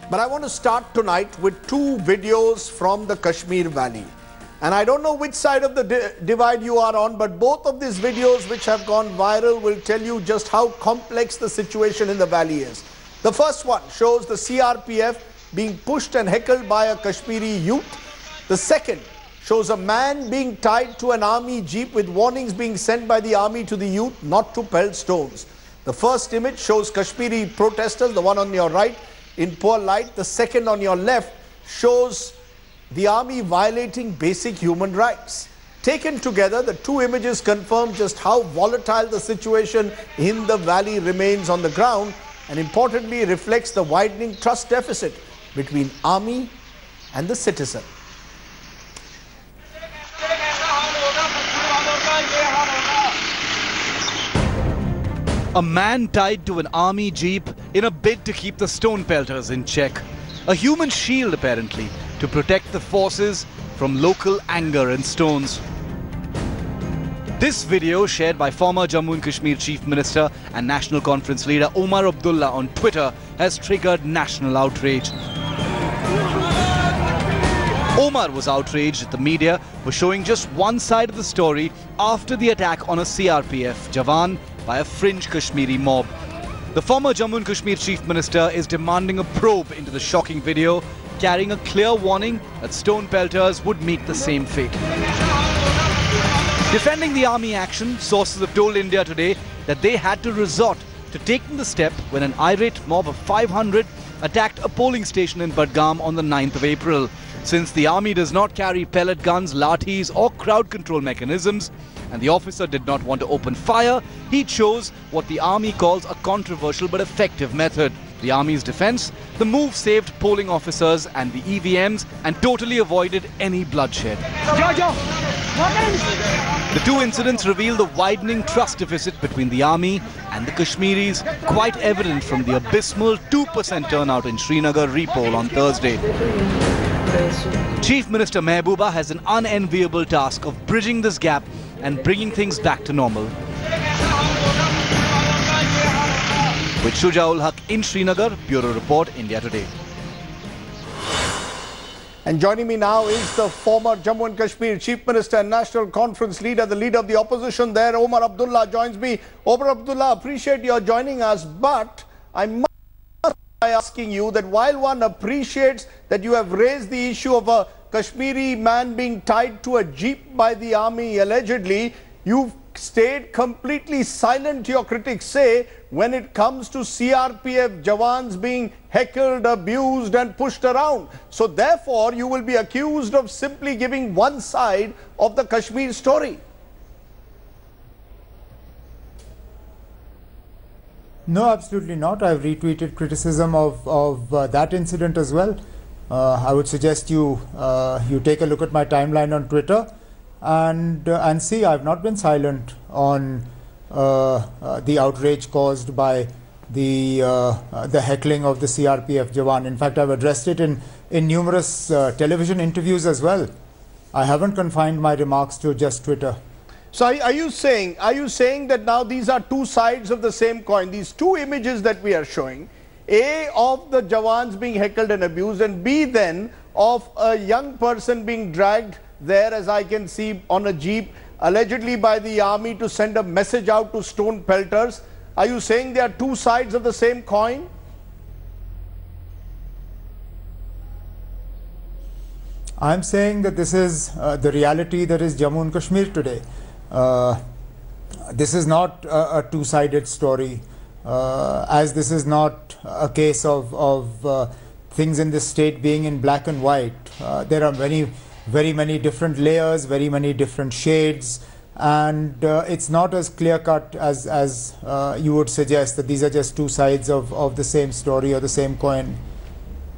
But I want to start tonight with two videos from the Kashmir Valley. And I don't know which side of the divide you are on, but both of these videos which have gone viral will tell you just how complex the situation in the valley is. The first one shows the CRPF being pushed and heckled by a Kashmiri youth. The second shows a man being tied to an army jeep with warnings being sent by the army to the youth not to pelt stones. The first image shows Kashmiri protesters, the one on your right, in poor light. The second on your left shows the army violating basic human rights. Taken together, the two images confirm just how volatile the situation in the valley remains on the ground, and importantly reflects the widening trust deficit between army and the citizen. A man tied to an army jeep in a bid to keep the stone pelters in check. A human shield apparently to protect the forces from local anger and stones. This video, shared by former Jammu and Kashmir Chief Minister and National Conference leader Omar Abdullah on Twitter, has triggered national outrage. Omar was outraged that the media was showing just one side of the story after the attack on a CRPF jawan by a fringe Kashmiri mob. The former Jammu and Kashmir Chief Minister is demanding a probe into the shocking video, carrying a clear warning that stone pelters would meet the same fate. Defending the army action, sources have told India Today that they had to resort to taking the step when an irate mob of 500 attacked a polling station in Budgam on the 9th of April. Since the army does not carry pellet guns, lathis or crowd control mechanisms, and the officer did not want to open fire, he chose what the army calls a controversial but effective method. The army's defense, the move saved polling officers and the EVMs and totally avoided any bloodshed. The two incidents reveal the widening trust deficit between the army and the Kashmiris, quite evident from the abysmal 2% turnout in Srinagar repoll on Thursday. Chief Minister Mehbooba has an unenviable task of bridging this gap and bringing things back to normal. With Shujaul Haq in Srinagar, Bureau Report, India Today. And joining me now is the former Jammu and Kashmir Chief Minister and National Conference leader, the leader of the opposition there, Omar Abdullah, joins me. Omar Abdullah, appreciate your joining us, but I must by asking you that while one appreciates that you have raised the issue of a Kashmiri man being tied to a jeep by the army allegedly, you've stayed completely silent, your critics say, when it comes to CRPF jawans being heckled, abused and pushed around. So therefore you will be accused of simply giving one side of the Kashmir story. No, absolutely not. I've retweeted criticism of that incident as well. I would suggest you take a look at my timeline on Twitter and see I've not been silent on the outrage caused by the heckling of the CRPF jawan. In fact, I've addressed it in numerous television interviews as well. I haven't confined my remarks to just Twitter. So are you saying that now these are two sides of the same coin? These two images that we are showing, A, of the jawans being heckled and abused, and B then of a young person being dragged there, as I can see, on a jeep, allegedly by the army to send a message out to stone pelters. Are you saying they are two sides of the same coin? I'm saying that this is the reality that is Jammu and Kashmir today. This is not a two-sided story, as this is not a case of things in this state being in black and white. There are very many different layers, very many different shades, and it's not as clear-cut as you would suggest, that these are just two sides of the same story or the same coin.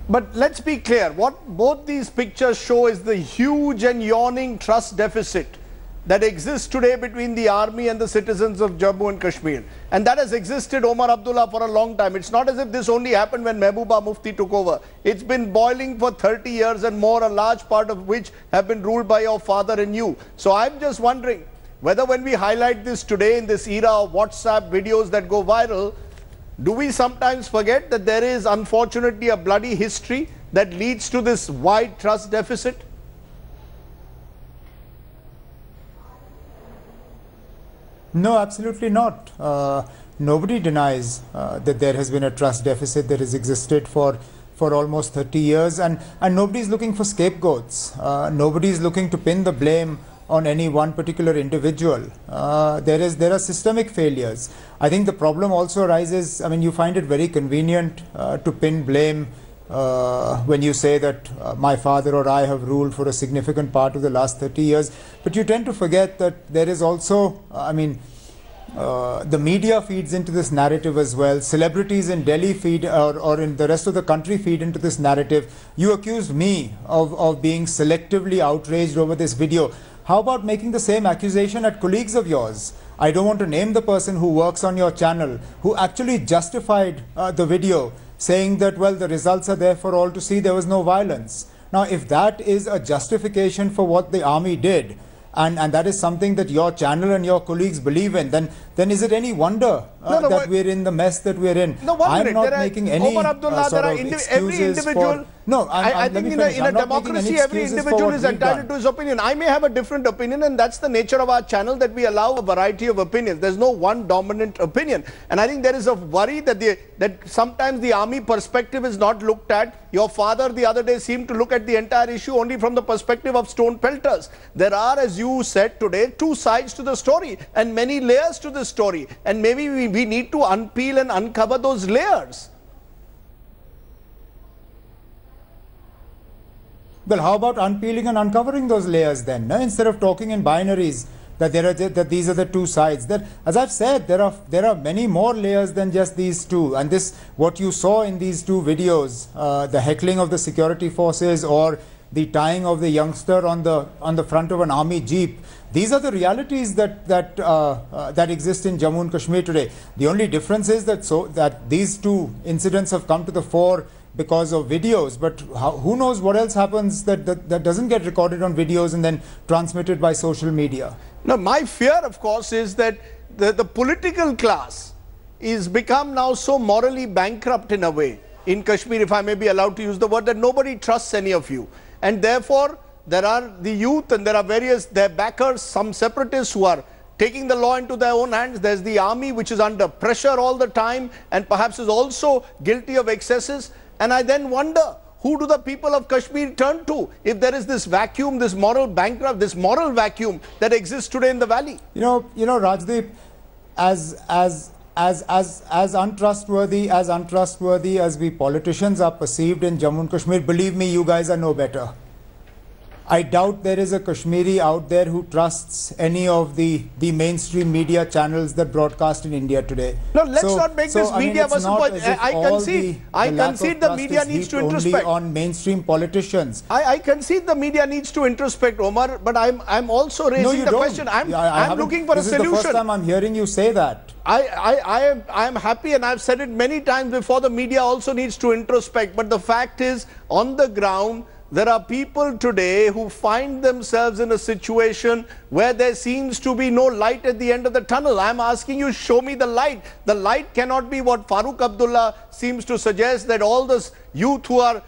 But let's be clear, what both these pictures show is the huge and yawning trust deficit that exists today between the army and the citizens of Jammu and Kashmir. And that has existed, Omar Abdullah, for a long time. It's not as if this only happened when Mehbooba Mufti took over. It's been boiling for 30 years and more, a large part of which have been ruled by your father and you. So I'm just wondering whether when we highlight this today in this era of WhatsApp videos that go viral, Do we sometimes forget that there is unfortunately a bloody history that leads to this wide trust deficit? No, absolutely not. Nobody denies that there has been a trust deficit that has existed for almost 30 years, and nobody is looking for scapegoats. Nobody is looking to pin the blame on any one particular individual. There are systemic failures. I think the problem also arises, I mean, you find it very convenient to pin blame when you say that my father or I have ruled for a significant part of the last 30 years. But you tend to forget that there is also, the media feeds into this narrative as well. Celebrities in Delhi feed, or in the rest of the country feed into this narrative. You accused me of being selectively outraged over this video. How about making the same accusation at colleagues of yours? I don't want to name the person who works on your channel, who actually justified the video, saying that, well, the results are there for all to see, there was no violence. Now, if that is a justification for what the army did, and that is something that your channel and your colleagues believe in, then is it any wonder that we're in the mess that we're in? No, I'm not making any Omar Abdullah, sort of every excuses individual. No, I think in a democracy, every individual is entitled to his opinion. I may have a different opinion, and that's the nature of our channel, that we allow a variety of opinions. There's no one dominant opinion. And I think there is a worry that sometimes the army perspective is not looked at. Your father the other day seemed to look at the entire issue only from the perspective of stone pelters. There are, as you said today, two sides to the story and many layers to the story. And maybe we need to unpeel and uncover those layers. Well, how about unpeeling and uncovering those layers then? No? Instead of talking in binaries that these are the two sides. That, as I've said, there are many more layers than just these two. And this, what you saw in these two videos, the heckling of the security forces or the tying of the youngster on the front of an army jeep, these are the realities that exist in Jammu and Kashmir today. The only difference is that these two incidents have come to the fore because of videos, but who knows what else happens that doesn't get recorded on videos and then transmitted by social media. Now, my fear, of course, is that the political class is become now so morally bankrupt in a way in Kashmir, if I may be allowed to use the word, that nobody trusts any of you. And therefore, there are the youth and there are their backers, some separatists who are taking the law into their own hands. There's the army which is under pressure all the time and perhaps is also guilty of excesses. And I then wonder, who do the people of Kashmir turn to if there is this vacuum, this moral vacuum that exists today in the valley? You know, Rajdeep, as untrustworthy as we politicians are perceived in Jammu and Kashmir, believe me, you guys are no better. I doubt there is a Kashmiri out there who trusts any of the mainstream media channels that broadcast in India today. No, let's not make this media versus point. I concede the media needs to introspect. Only on mainstream politicians. I concede the media needs to introspect, Omar, but I'm also raising the question. I'm looking for a solution. This is the first time I'm hearing you say that. I am happy, and I've said it many times before, the media also needs to introspect. But the fact is, on the ground, there are people today who find themselves in a situation where there seems to be no light at the end of the tunnel. I'm asking you, show me the light. The light cannot be what Farooq Abdullah seems to suggest, that all this youth who are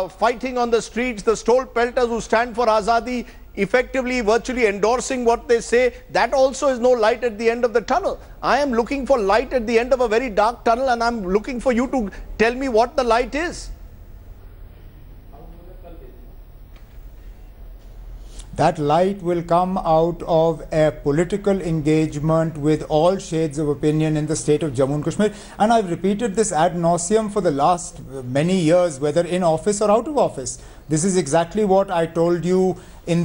fighting on the streets, the stole pelters who stand for Azadi, effectively virtually endorsing what they say, that also is no light at the end of the tunnel. I am looking for light at the end of a very dark tunnel, and I'm looking for you to tell me what the light is. That light will come out of a political engagement with all shades of opinion in the state of Jammu and Kashmir. And I've repeated this ad nauseum for the last many years, whether in office or out of office. This is exactly what I told you during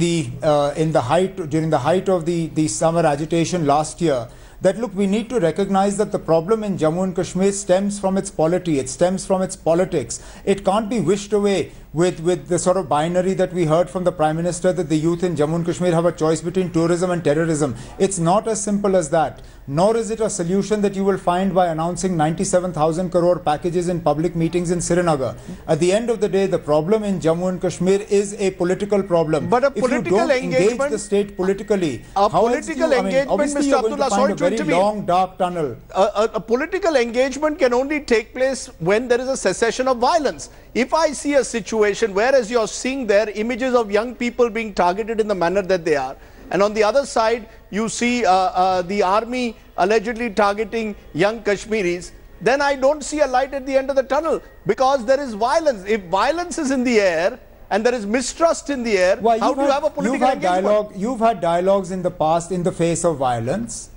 the height of the summer agitation last year. That, look, we need to recognize that the problem in Jammu and Kashmir stems from its polity, it stems from its politics. It can't be wished away with the sort of binary that we heard from the Prime Minister, that the youth in Jammu and Kashmir have a choice between tourism and terrorism. It's not as simple as that. Nor is it a solution that you will find by announcing 97,000 crore packages in public meetings in Srinagar. At the end of the day, the problem in Jammu and Kashmir is a political problem. But a political if you don't engagement, engage the state politically, a political engagement, obviously Mr. you're going to Abdullah, find a sorry to very intervene. long, dark tunnel. A political engagement can only take place when there is a cessation of violence. If I see a situation where, as you're seeing there, images of young people being targeted in the manner that they are, and on the other side you see the army allegedly targeting young Kashmiris, then I don't see a light at the end of the tunnel, because there is violence. If violence is in the air and there is mistrust in the air, how do you have a political engagement? You've had dialogues in the past in the face of violence.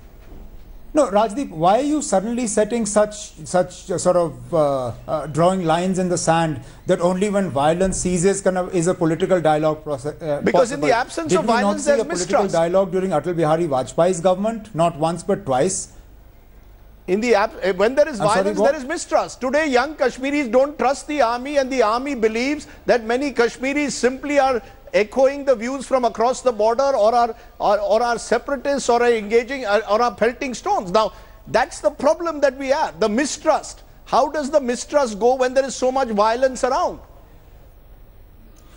No, Rajdeep, why are you suddenly setting such sort of drawing lines in the sand that only when violence ceases is a political dialogue process? Because possible? In the absence of violence, there's mistrust. Did we not see a political dialogue during Atal Bihari Vajpayee's government? Not once but twice. When there is violence, there is mistrust. Today, young Kashmiris don't trust the army, and the army believes that many Kashmiris simply are echoing the views from across the border, or are separatists, or are engaging, or are pelting stones. Now, that's the problem that we have, the mistrust. How does the mistrust go when there is so much violence around?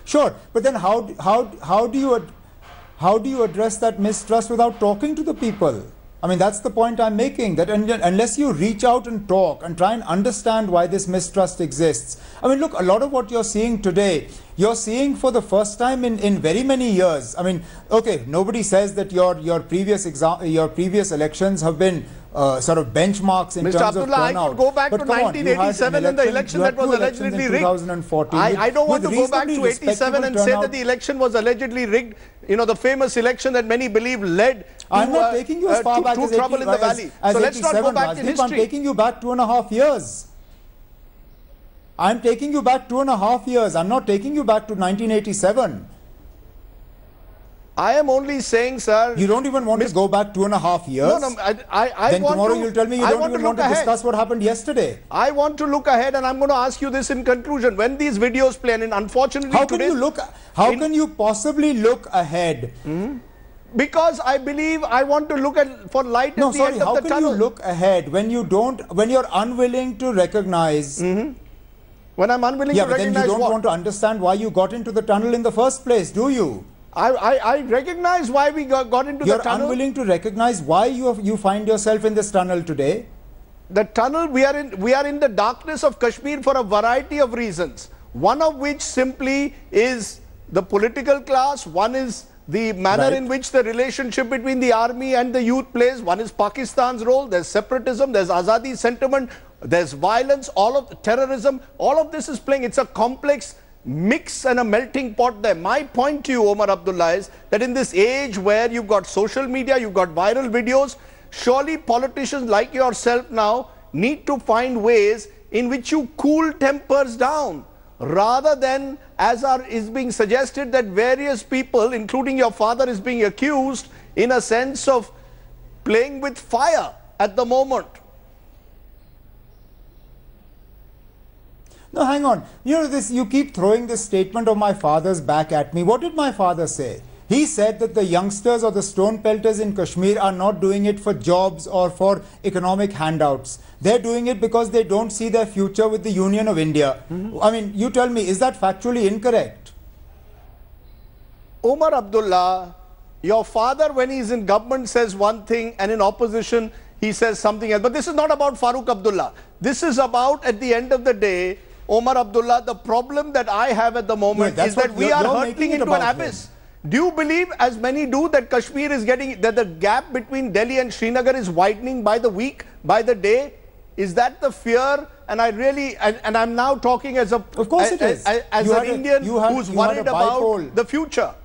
Sure, but then how do you address that mistrust without talking to the people? I mean, that's the point I'm making, that unless you reach out and talk and try and understand why this mistrust exists. I mean, look, a lot of what you're seeing today, you're seeing for the first time in very many years. I mean, okay, nobody says that your previous elections have been sort of benchmarks in Mr. terms Abdullah, of turnout. I could go back to 1987 and the election that was allegedly rigged. 2014. I don't want to go back to 87 and say that the election was allegedly rigged. You know, the famous election that many believe led I'm not taking you as far back as trouble in the valley. So let's not go back in history. I'm taking you back 2.5 years. I'm taking you back 2.5 years. I'm not taking you back to 1987. I am only saying, sir... You don't even want to go back 2.5 years? No, then tomorrow you'll tell me you don't even want to discuss what happened yesterday. I want to look ahead, and I'm going to ask you this in conclusion. When these videos play, and unfortunately how can you possibly look ahead? Because I believe I want to look for light at the end of the tunnel. How can you look ahead when you're unwilling to recognize... When I'm unwilling to recognize what? Yeah, but then you don't want to understand why you got into the tunnel in the first place, do you? I recognize why we got into the tunnel. You're unwilling to recognize why you find yourself in this tunnel today? The tunnel, we are in the darkness of Kashmir for a variety of reasons. One of which simply is the political class. One is the manner in which the relationship between the army and the youth plays. One is Pakistan's role. There's separatism. There's Azadi sentiment. There's violence. All of terrorism. All of this is playing. It's a complex mix and a melting pot there. My point to you, Omar Abdullah, is that in this age where you've got social media, you've got viral videos, surely politicians like yourself now need to find ways in which you cool tempers down, rather than, as is being suggested, that various people, including your father, is being accused in a sense of playing with fire at the moment. No, hang on. You keep throwing this statement of my father's back at me. What did my father say? He said that the youngsters or the stone pelters in Kashmir are not doing it for jobs or for economic handouts. They're doing it because they don't see their future with the Union of India. I mean, you tell me, is that factually incorrect? Omar Abdullah, your father, when he's in government, says one thing, and in opposition, he says something else. But this is not about Farooq Abdullah. This is about, at the end of the day, Omar Abdullah, the problem that I have at the moment is that we are hurtling into an abyss. Do you believe, as many do, that Kashmir is that the gap between Delhi and Srinagar is widening by the week, by the day? Is that the fear? And I really, and I'm now talking as an Indian who's worried about the future.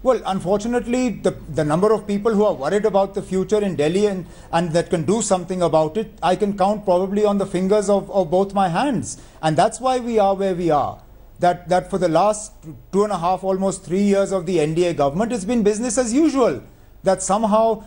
Well, unfortunately, the number of people who are worried about the future in Delhi and that can do something about it, I can count probably on the fingers of both my hands. And that's why we are where we are. That for the last 2.5, almost 3 years of the NDA government, it's been business as usual. that somehow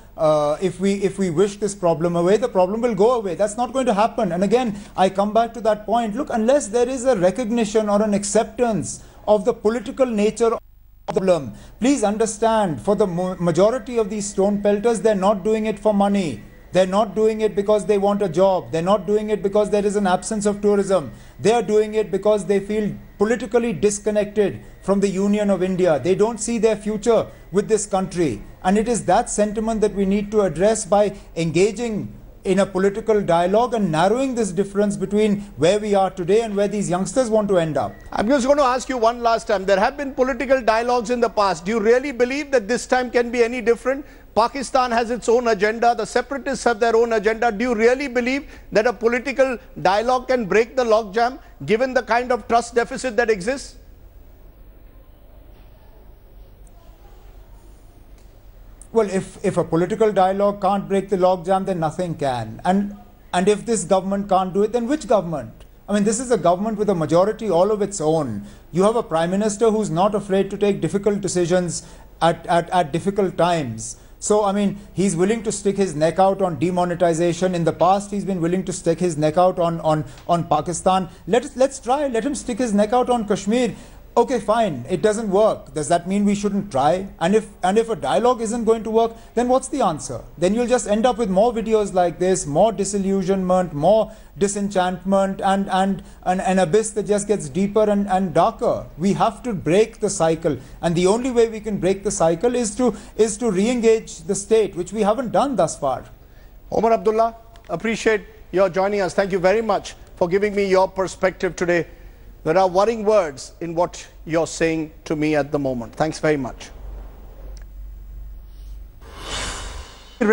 if we wish this problem away, the problem will go away. That's not going to happen. And again, I come back to that point. Look, unless there is a recognition or an acceptance of the political nature of the problem, please understand, for the majority of these stone pelters, they're not doing it for money. They're not doing it because they want a job. They're not doing it because there is an absence of tourism. They're doing it because they feel politically disconnected from the Union of India. They don't see their future with this country. And it is that sentiment that we need to address by engaging in a political dialogue and narrowing this difference between where we are today and where these youngsters want to end up. I'm just going to ask you one last time. There have been political dialogues in the past. Do you really believe that this time can be any different? Pakistan has its own agenda. The separatists have their own agenda. Do you really believe that a political dialogue can break the logjam, given the kind of trust deficit that exists? Well, if a political dialogue can't break the logjam, then nothing can. And if this government can't do it, then which government? I mean, this is a government with a majority all of its own. You have a prime minister who's not afraid to take difficult decisions at difficult times. So, I mean, he's willing to stick his neck out on demonetization. In the past, he's been willing to stick his neck out on Pakistan. Let's try. Let him stick his neck out on Kashmir. Okay, fine. It doesn't work. Does that mean we shouldn't try? And if a dialogue isn't going to work, then what's the answer? Then you'll just end up with more videos like this, more disillusionment, more disenchantment, and an abyss that just gets deeper and darker. We have to break the cycle, and the only way we can break the cycle is to re-engage the state, which we haven't done thus far. Omar Abdullah, appreciate your joining us. Thank you very much for giving me your perspective today. There are worrying words in what you're saying to me at the moment. Thanks very much. Let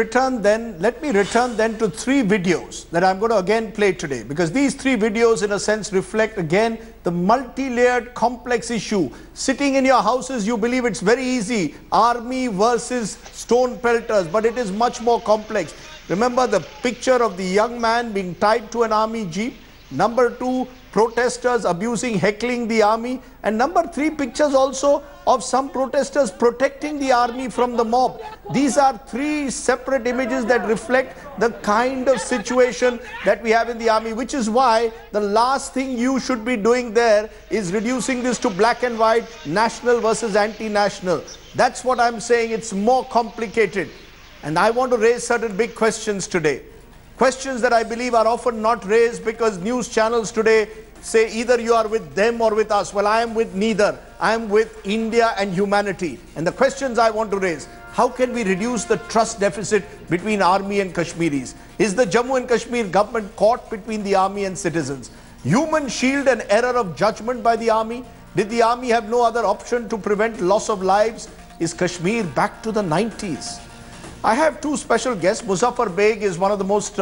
me return then to 3 videos that I'm going to again play today, because these 3 videos in a sense reflect again the multi-layered complex issue. Sitting in your houses, you believe it's very easy, army versus stone pelters, but it is much more complex. Remember the picture of the young man being tied to an army jeep. Number 2, protesters abusing, heckling the army. And number 3, pictures also of some protesters protecting the army from the mob. These are 3 separate images that reflect the kind of situation that we have in the army, which is why the last thing you should be doing there is reducing this to black and white, national versus anti-national. That's what I'm saying. It's more complicated. And I want to raise certain big questions today. Questions that I believe are often not raised because news channels today say either you are with them or with us. Well, I am with neither. I am with India and humanity. And the questions I want to raise: how can we reduce the trust deficit between army and Kashmiris? Is the Jammu and Kashmir government caught between the army and citizens? Human shield an error of judgment by the army? Did the army have no other option to prevent loss of lives? Is Kashmir back to the 90s? I have 2 special guests. Muzaffar Beg is one of the most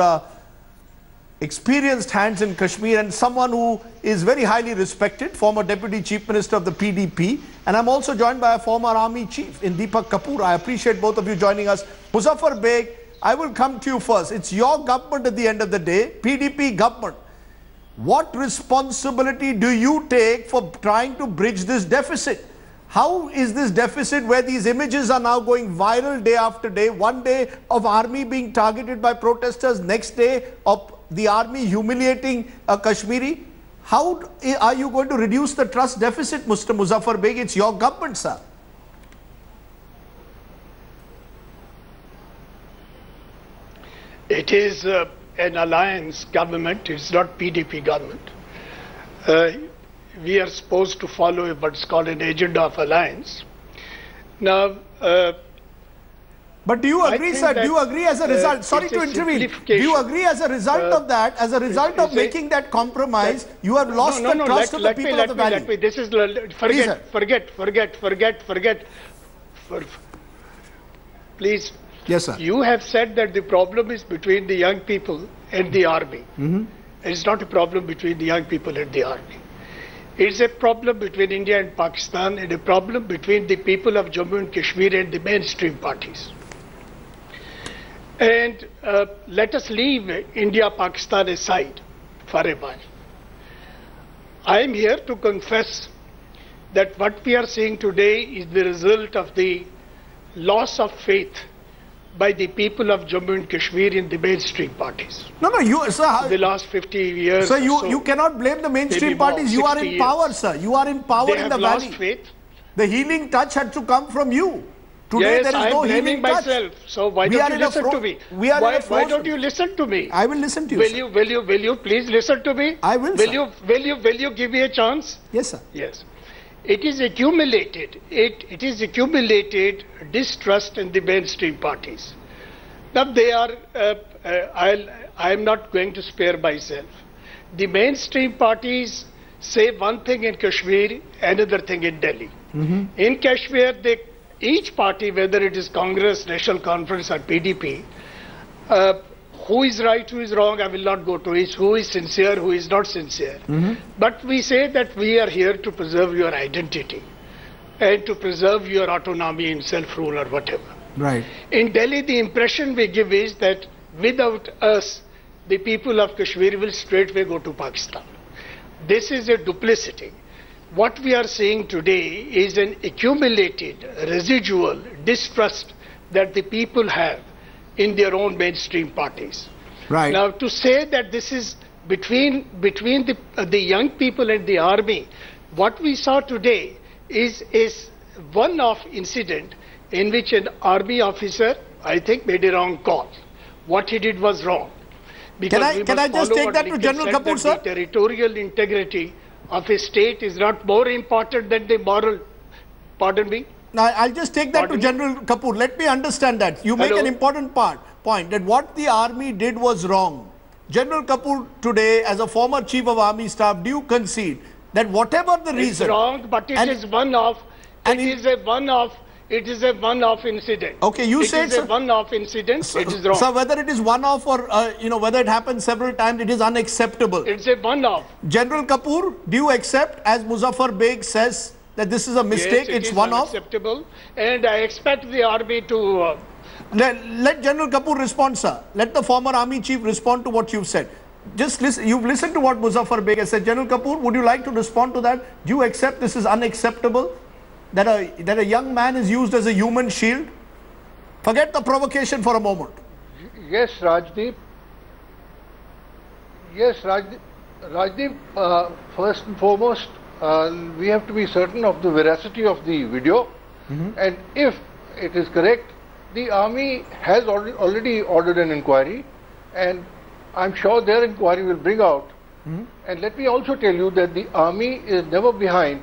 experienced hands in Kashmir and someone who is very highly respected, former Deputy Chief Minister of the PDP. And I'm also joined by a former army chief in Deepak Kapoor. I appreciate both of you joining us. Muzaffar Beg, I will come to you first. It's your government at the end of the day, PDP government. What responsibility do you take for trying to bridge this deficit? How is this deficit, where these images are now going viral day after day, one day of army being targeted by protesters, next day of the army humiliating a Kashmiri? How are you going to reduce the trust deficit, Mr. Muzaffar Beg? It's your government, sir. It is an alliance government. It's not PDP government. We are supposed to follow what's called an agenda of alliance. Now, but do you agree, sir? Do you agree as a result? Sorry to intervene. Do you agree as a result of that, as a result of making that compromise, you have lost the trust of the people of the valley? This is forget. Please. Yes, sir. You have said that the problem is between the young people and the army. It's not a problem between the young people and the army. It's a problem between India and Pakistan, and a problem between the people of Jammu and Kashmir and the mainstream parties. And let us leave India-Pakistan aside for a while. I am here to confess that what we are seeing today is the result of the loss of faith by the people of Jammu and Kashmir in the mainstream parties. No, sir. The last 50 years. Sir, you cannot blame the mainstream parties. You are in power, sir. You are in power in the valley. They have lost faith. The healing touch had to come from you. Today yes, there is no healing touch. Myself. So why don't you listen to me? Why don't you listen to me? I will listen to you. Will you please listen to me? I will. Will you give me a chance? Yes, sir. Yes. It is accumulated. It is accumulated distrust in the mainstream parties. Now they are. I am not going to spare myself. The mainstream parties say one thing in Kashmir, another thing in Delhi. In Kashmir, each party, whether it is Congress, National Conference or PDP, who is right, who is wrong, I will not go to it. Who is sincere, who is not sincere. But we say that we are here to preserve your identity and to preserve your autonomy and self-rule or whatever. Right. In Delhi, the impression we give is that without us, the people of Kashmir will straightway go to Pakistan. This is a duplicity. What we are seeing today is an accumulated residual distrust that the people have in their own mainstream parties. Right. Now, to say that this is between the young people and the army, what we saw today is one-off incident in which an army officer, I think, made a wrong call. What he did was wrong. Because can I just take that to General Kapoor, sir? The territorial integrity of a state is not more important than the moral. Pardon me? Now, I'll just take that to General Kapoor. Let me understand that. You make an important point that what the army did was wrong. General Kapoor, today, as a former Chief of Army Staff, do you concede that whatever the reason... It's wrong, but it is one-off. It is a one-off incident. Okay, you said... It is a one-off incident, it is wrong. So whether it is one-off or, whether it happens several times, it is unacceptable. It's a one-off. General Kapoor, do you accept, as Muzaffar Beg says, that this is a mistake, yes, it's one-off? Unacceptable, and I expect the army to... Let General Kapoor respond, sir. Let the former army chief respond to what you've said. Just listen, you've listened to what Muzaffar Beg has said. General Kapoor, would you like to respond to that? Do you accept this is unacceptable? That a young man is used as a human shield? Forget the provocation for a moment. Yes, Rajdeep. Yes, Rajdeep, first and foremost, we have to be certain of the veracity of the video. And if it is correct, the army has already ordered an inquiry, and I'm sure their inquiry will bring out. And let me also tell you that the army is never behind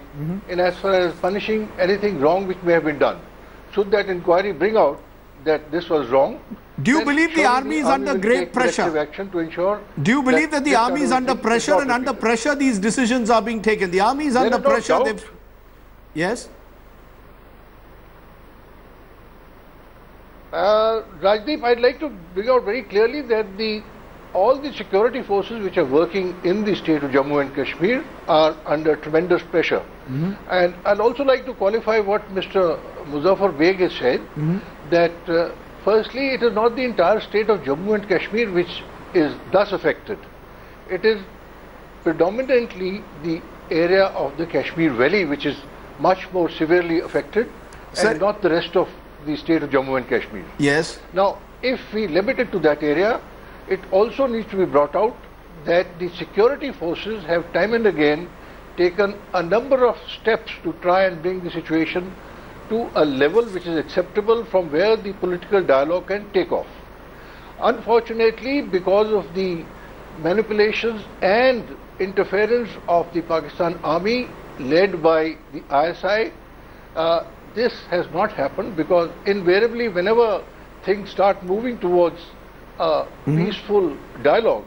in as far as punishing anything wrong which may have been done. Should that inquiry bring out that this was wrong, do you believe the army is under great pressure? Action to ensure. Do you believe that the army is under pressure, and under pressure these decisions are being taken? The army is under pressure. Yes? Rajdeep, I'd like to bring out very clearly that all the security forces which are working in the state of Jammu and Kashmir are under tremendous pressure. And I'd also like to qualify what Mr. Muzaffar Beg has said, that firstly, it is not the entire state of Jammu and Kashmir which is thus affected. It is predominantly the area of the Kashmir Valley which is much more severely affected, and not the rest of the state of Jammu and Kashmir. Yes. Now, if we limit it to that area, it also needs to be brought out that the security forces have time and again taken a number of steps to try and bring the situation to a level which is acceptable from where the political dialogue can take off. Unfortunately, because of the manipulations and interference of the Pakistan Army led by the ISI, this has not happened, because invariably whenever things start moving towards a peaceful dialogue,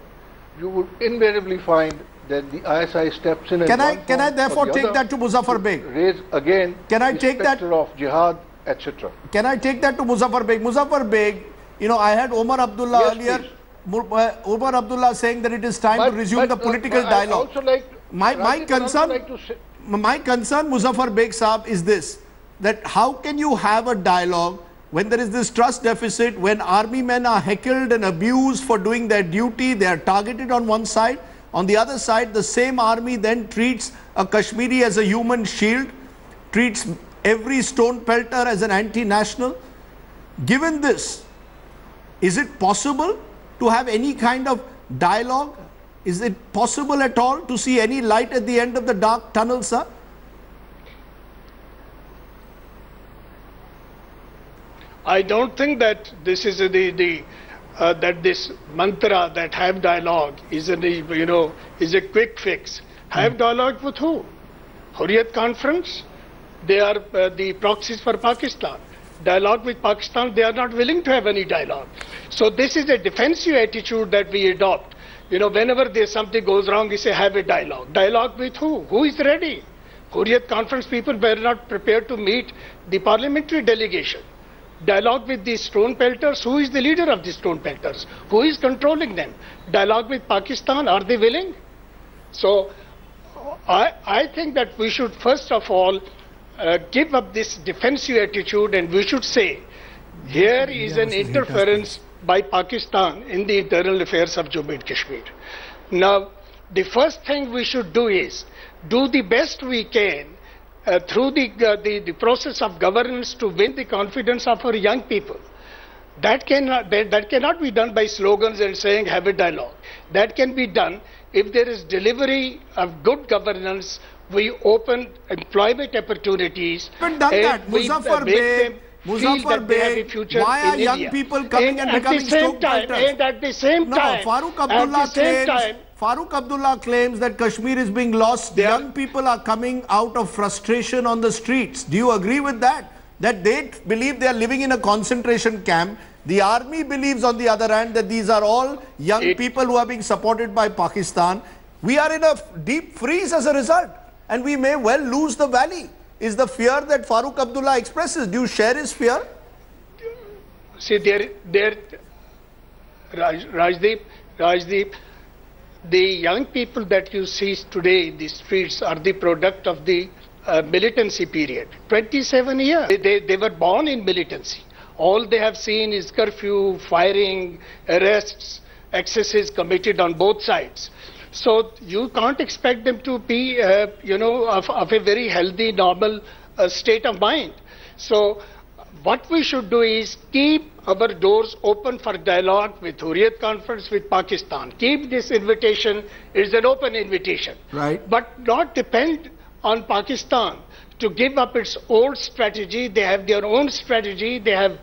you would invariably find that the ISI steps in. Can I therefore take that to Muzaffar Beg? Raise again. Can I take that of jihad, etc. Can I take that to Muzaffar Beg? Muzaffar Beg, I had Omar Abdullah earlier. Omar Abdullah saying that it is time to resume the political dialogue. My concern, Muzaffar Beg Saab, is this: that how can you have a dialogue when there is this trust deficit, when army men are heckled and abused for doing their duty, they are targeted on one side. On the other side, the same army then treats a Kashmiri as a human shield, treats every stone pelter as an anti-national. Given this, Is it possible to have any kind of dialogue? Is it possible at all to see any light at the end of the dark tunnel, sir? I don't think that this is that this mantra that have dialogue is is a quick fix. Have dialogue with who? Hurriyat Conference? They are the proxies for Pakistan. Dialogue with Pakistan, they are not willing to have any dialogue. So this is a defensive attitude that we adopt. Whenever there's something goes wrong, we say have a dialogue. Dialogue with who? Who is ready? Hurriyat Conference people were not prepared to meet the parliamentary delegation. Dialogue with the stone pelters. Who is the leader of the stone pelters? Who is controlling them? Dialogue with Pakistan. Are they willing? So I think that we should first of all give up this defensive attitude, and we should say here is an interference by Pakistan in the internal affairs of Jammu and Kashmir. Now, the first thing we should do is do the best we can through the process of governance to win the confidence of our young people. That cannot be done by slogans and saying have a dialogue. That can be done if there is delivery of good governance. We open employment opportunities. But done that, Muzaffar Beg, why are young people coming and becoming stone pelters? And at the same time, Farooq Abdullah claims that Kashmir is being lost. Young people are coming out of frustration on the streets. Do you agree with that? That they believe they are living in a concentration camp. The army believes, on the other hand, that these are all young people who are being supported by Pakistan. We are in a deep freeze as a result, and we may well lose the valley. Is the fear that Farooq Abdullah expresses? Do you share his fear? See, Rajdeep, the young people that you see today in the streets are the product of the militancy period. 27 years. They were born in militancy. All they have seen is curfew, firing, arrests, excesses committed on both sides. So you can't expect them to be, of a very healthy, normal state of mind. So what we should do is keep our doors open for dialogue with Hurriyat Conference, with Pakistan. Keep this invitation, it's an open invitation. Right. But not depend on Pakistan to give up its old strategy. They have their own strategy. They have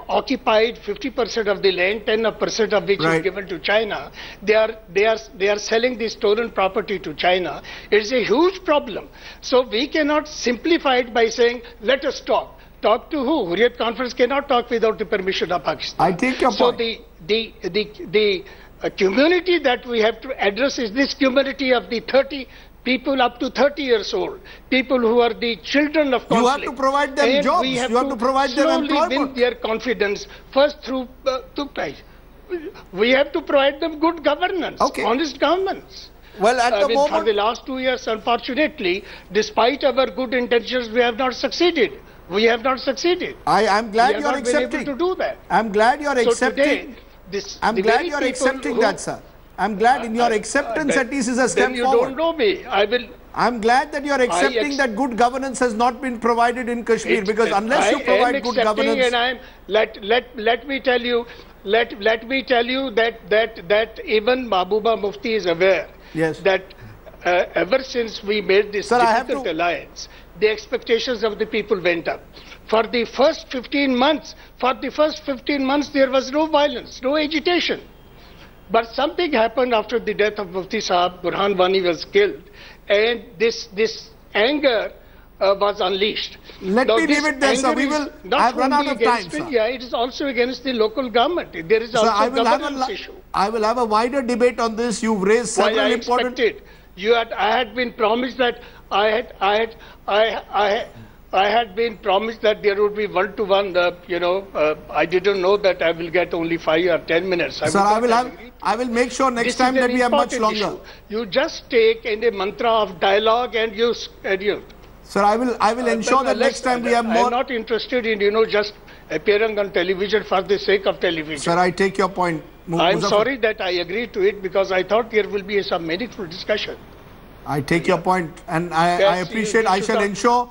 occupied 50% of the land, 10% of which is given to China. They are selling the stolen property to China. It's a huge problem. So we cannot simplify it by saying, let us talk. Talk to who? Hurriyat Conference cannot talk without the permission of Pakistan. I take your point. So the community that we have to address is this community of the 30 people up to 30 years old, people who are the children of conflict. You have to provide them jobs. You have to provide them employment. Win their confidence first through we have to provide them good governance, honest governance. Well, at the moment, for the last 2 years, unfortunately, despite our good intentions, we have not succeeded. We have not succeeded. I'm glad you're accepting. Been able to do that. I'm glad you're accepting. I'm glad you're accepting that, sir. I'm glad in your acceptance at least is a step forward. Then you don't know me. I'm glad that you're accepting that good governance has not been provided in Kashmir, because unless you provide good governance. And let me tell you that even Mahbooba Mufti is aware that ever since we made this difficult alliance, the expectations of the people went up. For the first 15 months, there was no violence, no agitation. But something happened after the death of Mufti Sahab. Burhan Wani was killed, and this anger was unleashed. Let me leave it there, sir. I've run out of time, sir. Yeah, it is also against the local government. There is also a governance issue. I will have a wider debate on this. You've raised several important. I had been promised that I had been promised that there would be one-to-one. I didn't know that I will get only 5 or 10 minutes. Sir, I will make sure next time that we have much longer. Issue. You just take in a mantra of dialogue and you. Sir, I will ensure that next time we have more. I'm not interested in just appearing on television for the sake of television. Sir, I take your point. I'm sorry that I agreed to it because I thought there will be some meaningful discussion. I take your point, and I appreciate. I shall ensure,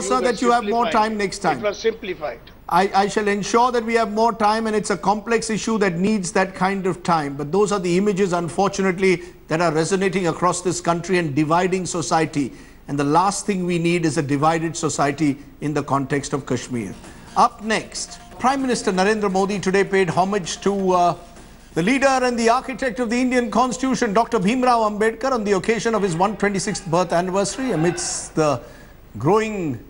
sir, that you have more time next time. It was simplified. I shall ensure that we have more time, and it's a complex issue that needs that kind of time. But those are the images, unfortunately, that are resonating across this country and dividing society. And the last thing we need is a divided society in the context of Kashmir. Up next, Prime Minister Narendra Modi today paid homage to the leader and the architect of the Indian Constitution, Dr. Bhimrao Ambedkar, on the occasion of his 126th birth anniversary. Amidst the growing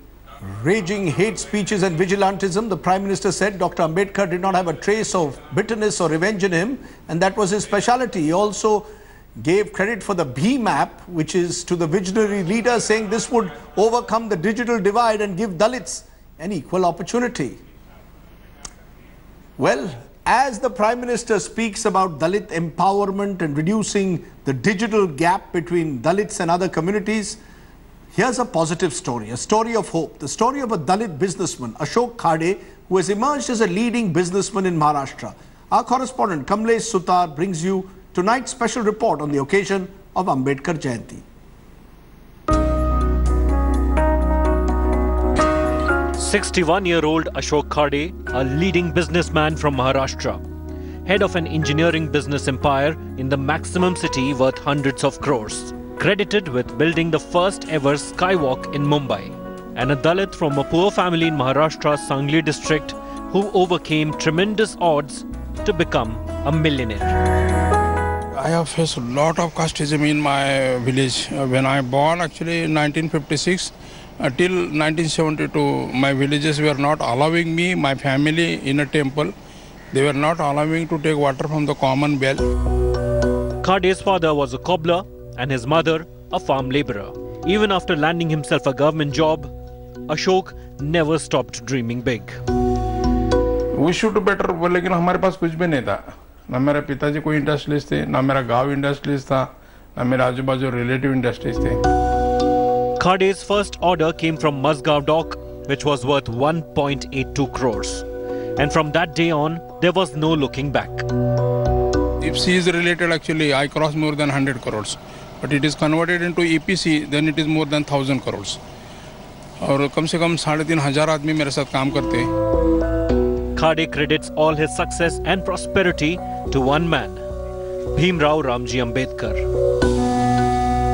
raging hate speeches and vigilantism, the Prime Minister said Dr. Ambedkar did not have a trace of bitterness or revenge in him, and that was his speciality. He also gave credit for the Bhim app, which is to the visionary leader, saying this would overcome the digital divide and give Dalits an equal opportunity. Well, as the Prime Minister speaks about Dalit empowerment and reducing the digital gap between Dalits and other communities, here's a positive story, a story of hope. The story of a Dalit businessman, Ashok Khade, who has emerged as a leading businessman in Maharashtra. Our correspondent Kamlesh Sutar brings you tonight's special report on the occasion of Ambedkar Jayanti. 61-year-old Ashok Khade, a leading businessman from Maharashtra, head of an engineering business empire in the maximum city worth hundreds of crores, credited with building the first ever skywalk in Mumbai, and a Dalit from a poor family in Maharashtra's Sangli district who overcame tremendous odds to become a millionaire. I have faced a lot of casteism in my village. When I born actually in 1956, till 1972, my villages were not allowing me, my family in a temple. They were not allowing to take water from the common well. Khade's father was a cobbler and his mother a farm labourer. Even after landing himself a government job, Ashok never stopped dreaming big. We should do better, लेकिन हमारे पास कुछ भी नहीं था. ना मेरे पिताजी कोई इंडस्ट्रियलिस्ट थे, ना मेरा गांव इंडस्ट्रियलिस्ट था, ना मेरे आजू-बाजू रिलेटिव इंडस्ट्रीज थे. Khade's first order came from Mazgaon dock, which was worth 1.82 crores. And from that day on, there was no looking back. If C is related, actually, I cross more than 100 crores. But it is converted into EPC, then it is more than 1,000 crores. और कम से कम 3,500 आदमी मेरे साथ काम करते हैं. Khade credits all his success and prosperity to one man, Bhimrao Ramji Ambedkar.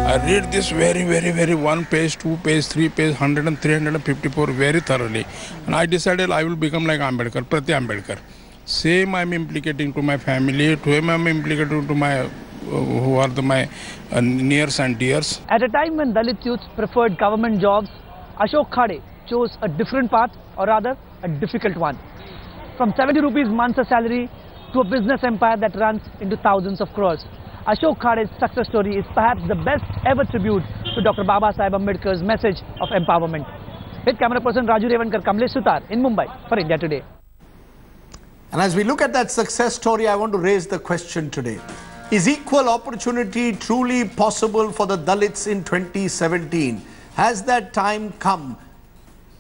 I read this very 1 page, 2 page, 3 page, 100 and 354 very thoroughly. And I decided I will become like Ambedkar, Prati Ambedkar. Same I am implicating to my family, to him I am implicating to my, who are my nears and dears. At a time when Dalit youth preferred government jobs, Ashok Khade chose a different path, or rather a difficult one. From 70 rupees month's salary to a business empire that runs into thousands of crores. Ashok Khade's success story is perhaps the best ever tribute to Dr. Baba Saheb Ambedkar's message of empowerment. With camera person Raju Revankar, Kamlesh Sutar in Mumbai for India Today. And as we look at that success story, I want to raise the question today. Is equal opportunity truly possible for the Dalits in 2017? Has that time come,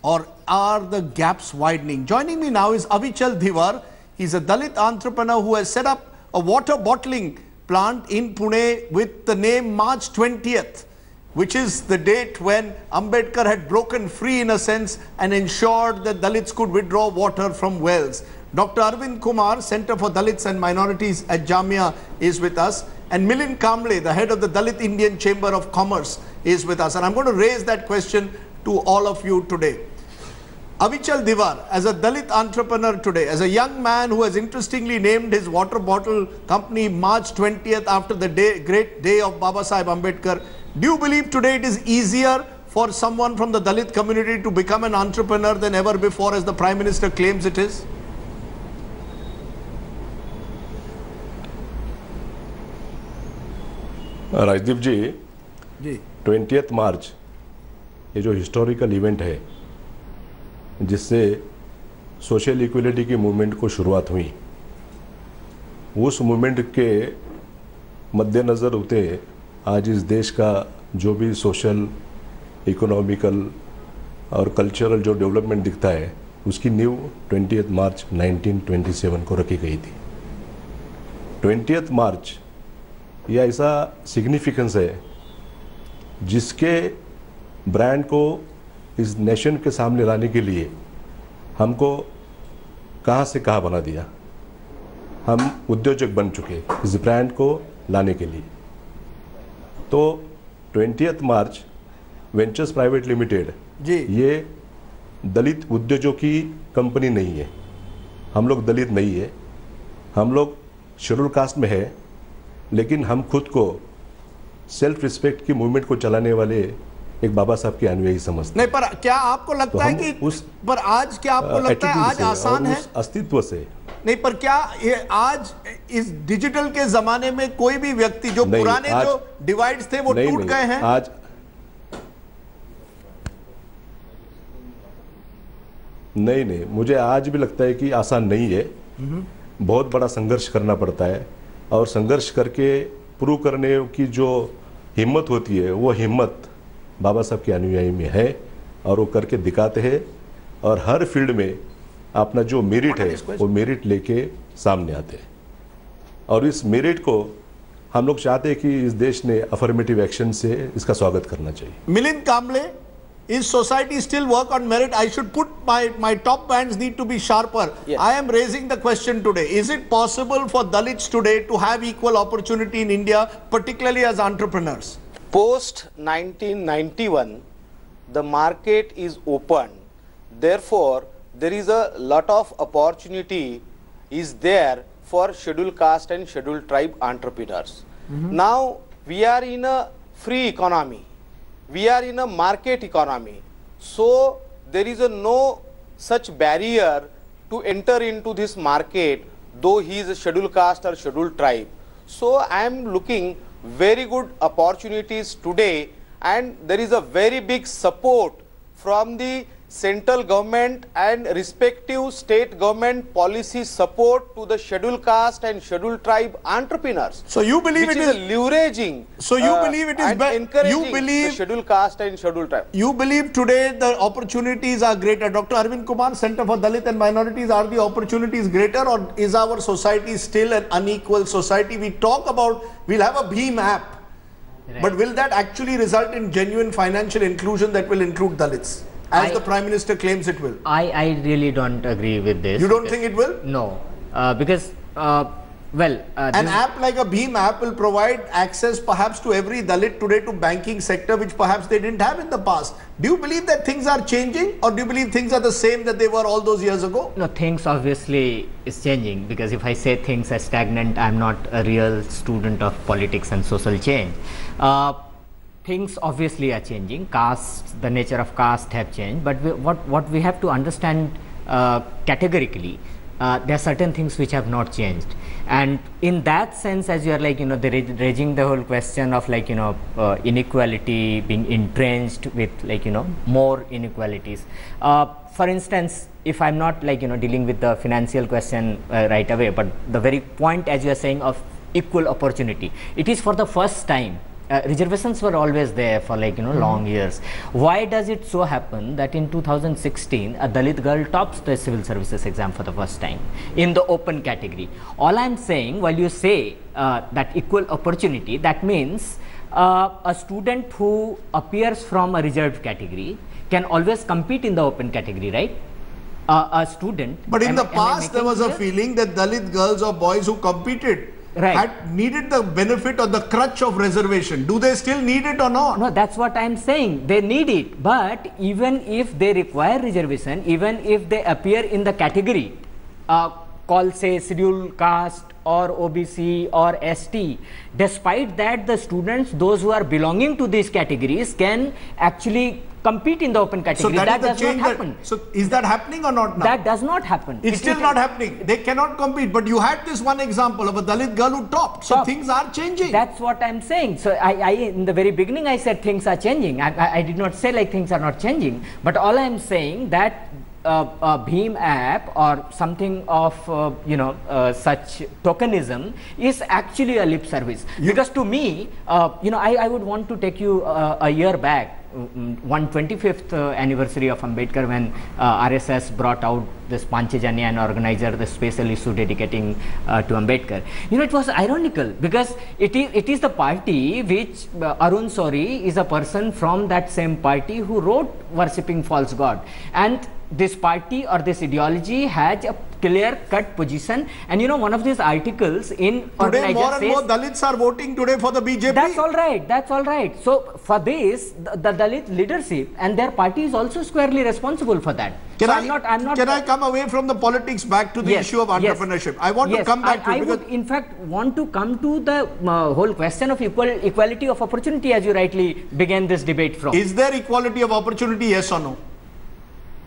or are the gaps widening? Joining me now is Avichal Dhiwar. He's a Dalit entrepreneur who has set up a water bottling plant in Pune with the name March 20th, which is the date when Ambedkar had broken free in a sense and ensured that Dalits could withdraw water from wells. Dr. Arvind Kumar, Center for Dalits and Minorities at Jamia, is with us, and Milind Kamble, the head of the Dalit Indian Chamber of Commerce, is with us. And I'm going to raise that question to all of you today. Avichal Dhiwar, as a Dalit entrepreneur today, as a young man who has interestingly named his water bottle company March 20th after the great day of Baba Saheb Ambedkar, do you believe today it is easier for someone from the Dalit community to become an entrepreneur than ever before, as the Prime Minister claims it is? Rajdeep ji, 20th मार्च ये जो historical event है जिससे social equality की movement को शुरुआत हुई, उस movement के मद्देनज़र होते आज इस देश का जो भी सोशल, इकोनॉमिकल और कल्चरल जो डेवलपमेंट दिखता है, उसकी नींव 20th मार्च 1927 को रखी गई थी. 20th मार्च ये ऐसा सिग्निफिकेंस है जिसके ब्रांड को इस नेशन के सामने लाने के लिए हमको कहाँ से कहाँ बना दिया। हम उद्योजक बन चुके इस ब्रांड को लाने के लिए। तो 20 मार्च वेंचर्स प्राइवेट लिमिटेड जी, ये दलित उद्योजकों की कंपनी नहीं है। हम लोग दलित नहीं है, हम लोग शेड्यूल कास्ट में है, लेकिन हम खुद को सेल्फ रिस्पेक्ट की मूवमेंट को चलाने वाले एक बाबा साहब के अनुयायी समझते। नहीं, पर क्या आपको लगता है कि उस पर आज क्या आपको लगता है आज आसान है? अस्तित्व से नहीं, पर क्या ये आज इस डिजिटल के जमाने में कोई भी व्यक्ति जो पुराने जो डिवाइड्स थे वो टूट गए हैं? आज नहीं, मुझे आज भी लगता है कि आसान नहीं है। बहुत बड़ा संघर्ष करना पड़ता है, और संघर्ष करके प्रूव करने की जो हिम्मत होती है वो हिम्मत बाबा साहब के अनुयायी में है, और वो करके दिखाते हैं। और हर फील्ड में अपना जो मेरिट है वो मेरिट लेके सामने आते हैं, और इस मेरिट को हम लोग चाहते हैं कि इस देश ने अफर्मेटिव एक्शन से इसका स्वागत करना चाहिए। Milind Kamble, is society still work on merit? I should put my top bands need to be sharper. Yes. I am raising the question today. Is it possible for Dalits today to have equal opportunity in India, particularly as entrepreneurs? Post 1991, the market is open. Therefore, there is a lot of opportunity is there for scheduled caste and scheduled tribe entrepreneurs. Now, we are in a free economy. We are in a market economy, so there is no such barrier to enter into this market, though he is a scheduled caste or scheduled tribe. So I am looking very good opportunities today, and there is a very big support from the central government and respective state government policy support to the scheduled caste and scheduled tribe entrepreneurs. So you believe it is leveraging? So you believe it is encouraging the scheduled caste and scheduled tribe? You believe today the opportunities are greater? Dr. Arvind Kumar, Center for Dalit and Minorities, are the opportunities greater, or is our society still an unequal society? We talk about we'll have a Bheem app, right, but will that actually result in genuine financial inclusion that will include Dalits, as the Prime Minister claims it will? I really don't agree with this. You don't think it will? No, because an app like a Bheem app will provide access perhaps to every Dalit today to banking sector, which perhaps they didn't have in the past. Do you believe that things are changing, or do you believe things are the same that they were all those years ago? No, things obviously is changing, because if I say things are stagnant, I'm not a real student of politics and social change. Things obviously are changing. Caste, the nature of caste have changed, but what we have to understand categorically, there are certain things which have not changed, and in that sense, as you are raising the whole question of inequality being entrenched with more inequalities. For instance, if I'm not dealing with the financial question right away, but the very point, as you are saying, of equal opportunity, it is for the first time. Reservations were always there for long years. Why does it so happen that in 2016 a Dalit girl tops the civil services exam for the first time in the open category? All I'm saying, while you say that equal opportunity, that means a student who appears from a reserved category can always compete in the open category, right? A student. But in the past there was a feeling that Dalit girls or boys who competed had needed the benefit or the crutch of reservation. Do they still need it or not? No, that's what I'm saying. They need it. But even if they require reservation, even if they appear in the category called, say, scheduled caste or OBC or ST, despite that, the students, those who are belonging to these categories, can actually compete in the open category. So that does not happen. So is that happening or not now? That does not happen. It's still not happening. They cannot compete. But you had this one example of a Dalit girl who topped. So things are changing. That's what I'm saying. So I in the very beginning I said things are changing. I did not say things are not changing. But all I'm saying that a Bheem app or something of such tokenism is actually a lip service. Because to me, I would want to take you a year back. 125th anniversary of Ambedkar, when RSS brought out this Panchajanya and organizer the special issue dedicating to Ambedkar. It was ironical because it is the party which Arun Sori is a person from that same party who wrote Worshipping False God, and this party or this ideology has a clear-cut position, and you know, one of these articles in today more and more Dalits are voting today for the BJP. That's all right. That's all right. So for this, the Dalit leadership and their party is also squarely responsible for that. Can so I'm not. Can I come away from the politics back to the issue of entrepreneurship? I want to come back to it. I would in fact want to come to the whole question of equality of opportunity, as you rightly began this debate from. Is there equality of opportunity, yes or no?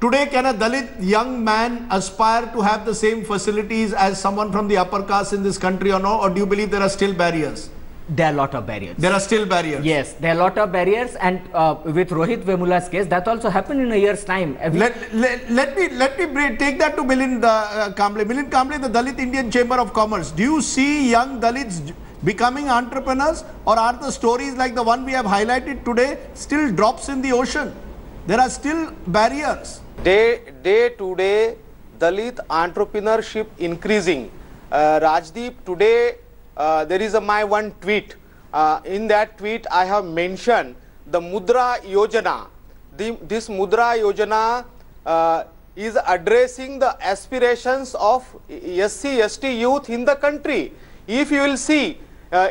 Today, can a Dalit young man aspire to have the same facilities as someone from the upper caste in this country or no? Or do you believe there are still barriers? There are a lot of barriers. There are still barriers. Yes, there are a lot of barriers, and with Rohit Vemula's case, that also happened in a year's time. Let me take that to Milind Kamble. Milind Kamble, the Dalit Indian Chamber of Commerce. Do you see young Dalits becoming entrepreneurs, or are the stories like the one we have highlighted today still drops in the ocean? There are still barriers. Day to day, Dalit entrepreneurship increasing. Rajdeep, today there is my one tweet. In that tweet, I have mentioned the Mudra Yojana. This Mudra Yojana is addressing the aspirations of SC/ST youth in the country. If you will see,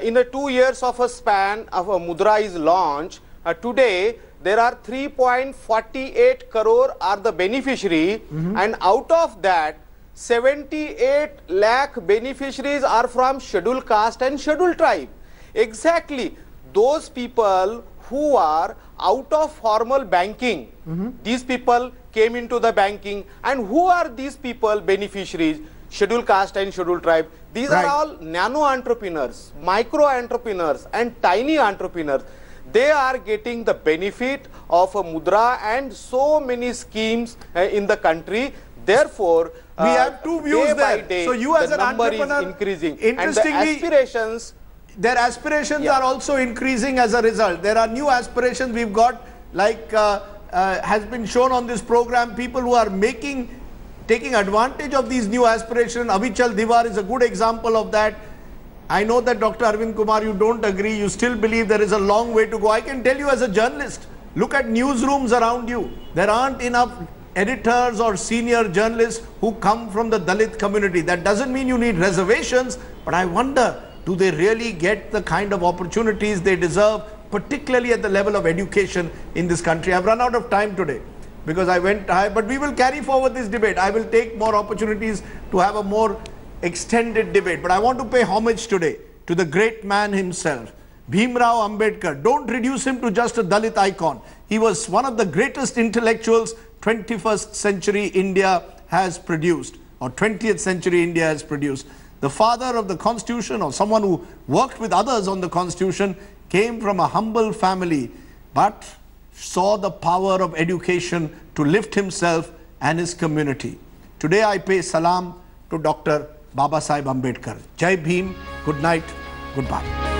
in the 2 years of a span of a Mudra is launched, today there are 3.48 crore are the beneficiary, and out of that 78 lakh beneficiaries are from scheduled caste and scheduled tribe. Exactly those people who are out of formal banking, these people came into the banking, and who are these people beneficiaries? Scheduled caste and scheduled tribe. These are all nano entrepreneurs, micro entrepreneurs and tiny entrepreneurs. They are getting the benefit of a Mudra and so many schemes in the country. Therefore, we have two views there. Day, so you as an entrepreneur, is increasing. Interestingly, and the aspirations, their aspirations are also increasing as a result. There are new aspirations we've got, like has been shown on this program, people who are taking advantage of these new aspirations. Avichal Diwar is a good example of that. I know that Dr. Arvind Kumar, you don't agree, you still believe there is a long way to go. I can tell you as a journalist, look at newsrooms around you. There aren't enough editors or senior journalists who come from the Dalit community. That doesn't mean you need reservations, but I wonder, do they really get the kind of opportunities they deserve, particularly at the level of education in this country? I've run out of time today because I went high, but we will carry forward this debate. I will take more opportunities to have a more extended debate, but I want to pay homage today to the great man himself, Bhimrao Ambedkar. Don't reduce him to just a Dalit icon. He was one of the greatest intellectuals 21st century India has produced, or 20th century India has produced. The father of the Constitution, or someone who worked with others on the Constitution, came from a humble family, but saw the power of education to lift himself and his community. Today I pay salam to Dr. Baba Sahib Ambedkar. Jai Bhim, good night, goodbye.